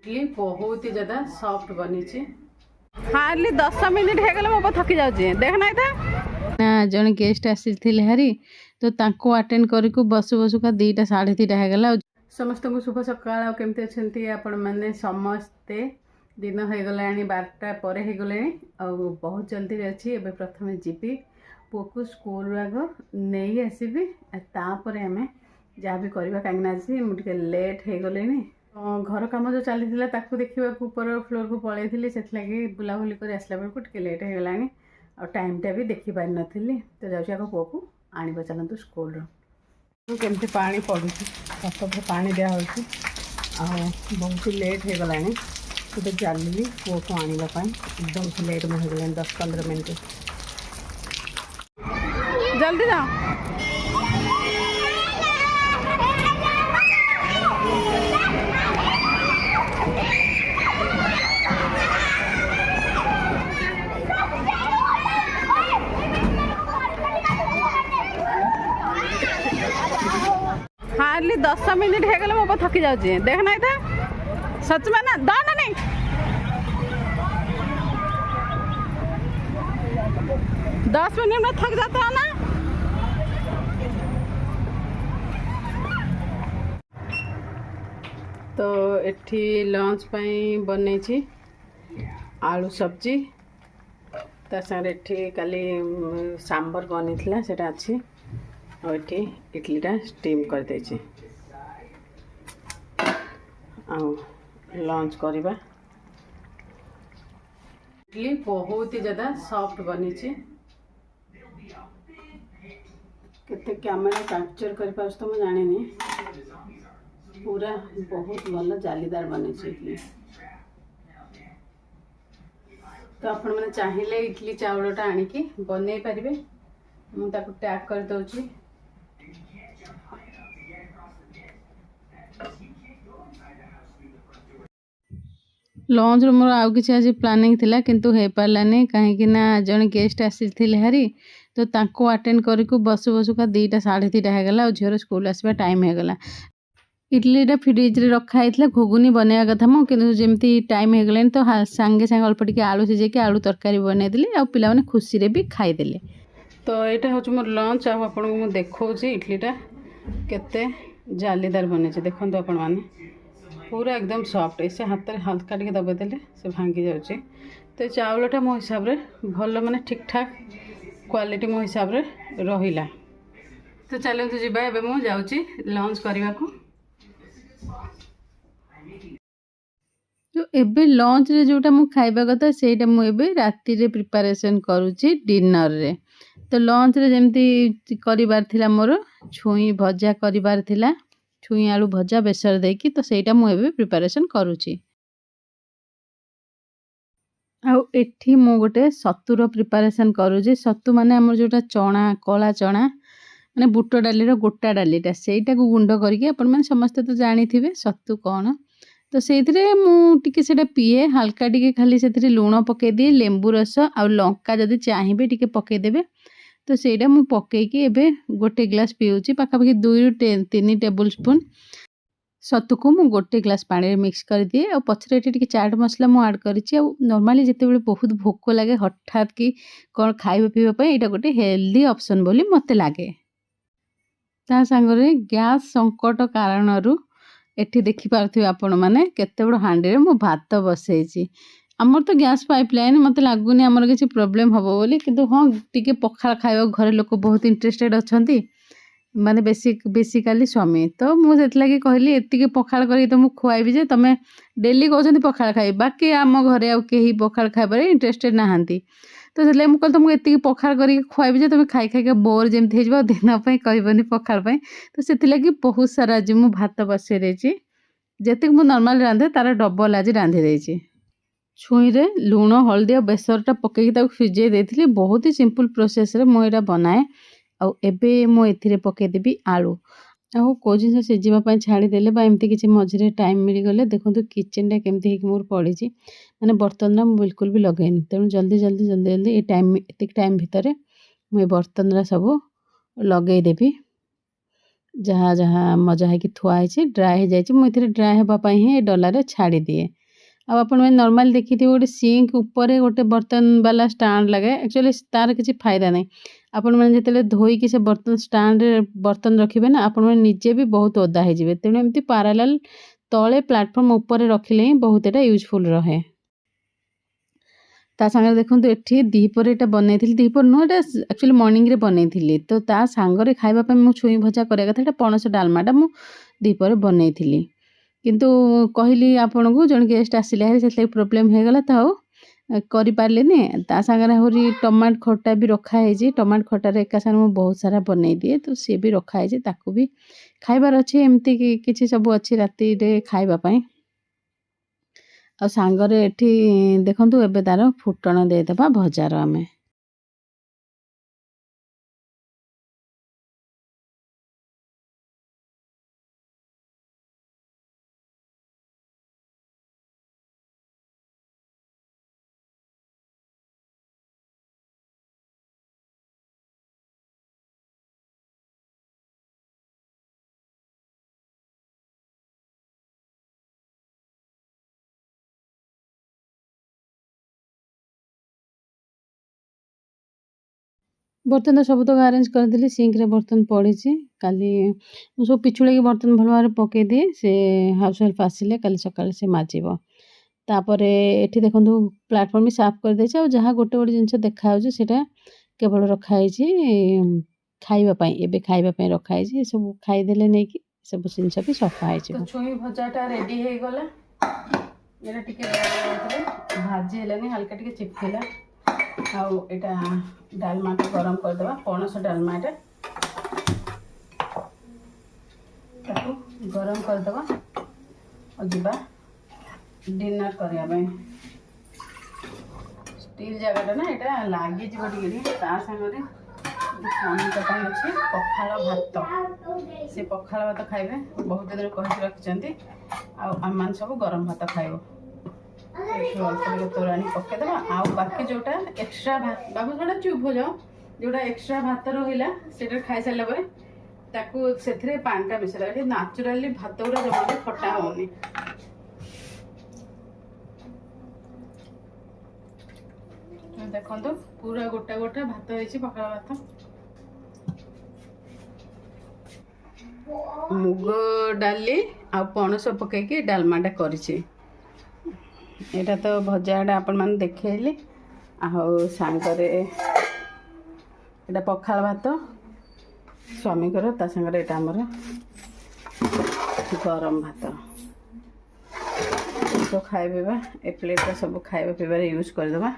इडली बहुत ही ज्यादा सॉफ्ट बनी हार्डली 10 मिनिट हो गला थकी जाऊँ देखना था जन गेस्ट आसी हारी तो तांको अटेंड करू बसु बसुका 2टा 2:30 होगला। समस्त को शुभ सकाळ केमती अच्छे आपण मैंने समस्ते दिन हो गला 12टा पर हो गले बहुत जल्दी अच्छी एवं प्रथम जीपी पुओ को स्कूल आग नहीं आसबि तापर आम जहाँ भी करवा कहीं मुझे लेट हो गले घर कम जो चली देखा ऊपर फ्लोर को पलैली से बुलाबुली कर आसला बेलू टे लेट हो गला और टाइमटा भी देखी पारि नी तो जाऊँ आग पुओ को आने चलतु स्कूल केमती पानी पड़ू छत पानी दिया बहुत लेट हो गला तो चलि पुओ को आने एकदम से लेट में हो गला 10-15 मिनट जल्दी जाओ। हार्डली 10 मिनिट हो गले मो थकी जाऊँ देखना था सच में ना दाना नहीं 10 मिनट में थक जाता है ना। तो एठी लंच पाई बने आलू सब्जी तासार एठी काली सांबर बनी सेटा अच्छी और ये इडलीटा स्टीम कर देछि लंच करवा। इडली बहुत ही ज्यादा सॉफ्ट बनी केते कैमेरा कैप्चर कर पास तो मैं जाने पूरा बहुत भल जालीदार बनी इडली। तो आपण मैंने चाहिए इडली चाउलटा आनिकी बन पारे मुझे टैग कर दौची लंच मोर आउ कि आज प्लानिंग थिला किंतु हो पारानी कहीं जन गेस्ट आसी हारी तो तांको अटेंड करू बसु बसुका 2टा 2:30 होगला और झीर स्कूल आसवा टाइम होगला। इडलीटा फ्रिज रे रखा है घुगुनी बनवा कथा मो कि जमी टाइम हो गला तो सांगे सांगे अल्प टे आलू सीझे आलू तरकारी बनईदेली आ पे खुशी भी खाईदे। तो यहाँ हूँ मोर लंच आपन को देखा इडलीटा केते जालीदार बने देखो आपण मैंने पूरा एकदम सॉफ्ट ऐसे हाथ में हल्का टे दबाईदे से भांगी जाऊँचे। तो चाउलटा मो हिसाब रे भल माने ठीक ठाक क्वालिटी मो हिसाब रे रहिला। तो चलते जीवा एबे मु जाऊँची लंच करने को। जो एबे लंच रे जोटा मु खाइबा कथा सेटा मु एबे राति रे प्रिपरेशन करूची डिनर रे। तो लंच रे जेमती करिबार थिला मोर छुई भजा करिबार थिला छुई आलू भजा बेसर देकी तो सेटा मु एबे प्रिपरेशन करूची। आउ एठी मु गोटे सत्तुर प्रिपरेशन करूची। सत्तु माने हमर जोटा चना कला चना माने बुट डाली रो गोटा डालीटा सेटा को गुंड करके अपन माने समस्त तो जानी थिबे सत्तु कौन तो से मु टिके सेटा पिए हल्का टिके खाली से लुण पके दिए लेंबू रस आ लंका जदि चाहिए टिके पके देबे तो सेटा मु पकेकी एबे गोटे ग्लास पिउची पाखापाखि 2 ରୁ 3 टेबल स्पून सत्तु को मु गोटे ग्लास पानी मिक्स कर दिए और पछरे टिके चाट मसला मु ऐड करिछि। आ नॉर्मली जेते बेले बहुत भोक लागे हठात कि कोन खाइबा पीबा पई एटा गोटे हेल्दी ऑप्शन बोली मते लागे। ता संगरे गैस संकट कारणरू एठी देखि पारथिबे आपण माने केते बड़ हांडी रे मु भात बसैछि। आमर तो गैस पाइपलाइन मत लगुनि आमर किसी प्रोब्लेम हम बोली किंतु हाँ टिके पखाल खाइबा घरे लोक बहुत इंटरेस्टेड अछंती माने बेसिकली स्वामी तो मुझे कहली एतिके पखाल करी तो मुझे खुआबी जे तमें डेली कहते पखाल खाई बाकी आम घरे आ कहीं पखाल खाइबार इंटरेस्टेड नहांती तो से मुझे कहल तुमको एतिके पखाल करी खुआबी जे तुम खाई खाई बोर जमी हो दिन कहबनी पखाल तो से बहुत सारा आज मुझे भात बसई देती जी मुझे नॉर्मल रांधे तार डबल आज रांधि देती। छुई रे लुण हल्दी और बेसरटा पकईकी सिझे देती बहुत ही सिंपल प्रोसेस रे मुझे बनाए आउ एबे मु एथिरे पकेदेबी आलू आउ को जिन सीझापी छाड़ीदे एमती किसी मझे टाइम मिलगले देखो किचेन केमती मोर पड़ी मैंने बर्तन मुझे बिल्कुल भी लगेनि तेणु जल्दी जल्दी जल्दी जल्दी ये टाइम एतिक टाइम भितर मुझे बर्तन सब लगेदेवी जहाँ जहाँ मजा है कि थुआ है ड्राए हो जाए मुझे ड्राए होगापाई ही डलारे छाड़ी दिए। अब आपण मैंने नॉर्मल देखी थी गोटे सिंक ऊपर गोटे बर्तन वाला स्टैंड लगे एक्चुअली तार किसी फायदा नहीं आपण मैंने जो धोईकी से बर्तन स्टैंड बर्तन रखिए ना आपण मैंने निजे भी बहुत ओदा हो तेणु एमती पारालाल तले प्लेटफॉर्म ऊपर रखिले ही बहुत एटा यूजफुल रहे। ता सागर देखो एठी दीपर एटा बनई दीपर नुह एटा एक्चुअली मॉर्निंग रे बनई तो ता सांगरे खाइबा पे मु छुई भजा करिया कथा एटा पणस डालमाटा मु दीपर बनई किंतु कहली आपण को जन गेस्ट आसिले है से प्रोब्लेम हो गला तो करि पारलेनी ता सागर होरी टमाट खट्टा भी रखा है टमाट खट्टार एका साथ मुझे बहुत सारा बनई दिए तो सी भी रखा है ताकू भी खाइबार अच्छे एमती किसी सब अच्छी राति खाइबापी आ सांगरे एठी देखंतु एबे तार फुटण देदेबा भजार आमे बर्तन तो सब तक अरेंज करदेली सिंक रे बर्तन पड़ी काली सब पिछुड़े बर्तन भल भाव पकई दिए से हाउस हेल्प आसिले काली सकाଳେ से माजिब तापर एठी देखंतु प्लेटफॉर्म भी साफ कर देछि आ जहाँ गोटे गोटे जिनस देखा सेटा केवल रखाई खाइबा पई एबे खाइबा पई रखाई सब खाइदेले नहीं कि सब जिनस भी सफा है तो छुई भजाटा रेडी हो गला एटा टिके भाजी हेलानी हल्का टिके चिपकेला आउ एटा डालमा को गरम कर देबा पणस डालमाटा ताकू गरम कर देबा और जीवा डिनर करिया बे स्टील जगह ना एटा लागी जीव टिके ता संगरे स्वामी का अच्छे पखाड़ भात से पखाड़ भात खाइबे बहुत दिन कहि रखिछंती आ आमान सब गरम भात खाइबो तोराणी पकेदेवा आ बाकी जोटा एक्स्ट्रा भात बाबू जोटा चुप हो जाओ जोटा एक्स्ट्रा भात रहा से खाई सारा पर से पानी मिसेला नाचुराली भात गुरा जमा भी खटा होनी देखो पूरा गोटा गोटा भात होती पखाड़ भात मुग डाली आ पणस पकईकी डालमाटा करी एटा तो भजाटा आपण मैंने देखली सांगरे एटा पखाड़ भात स्वामी ता सांगरे एटा हमर गरम भात तो खाइबा ए प्लेट सब खाइबा पीबार यूज करदेबा।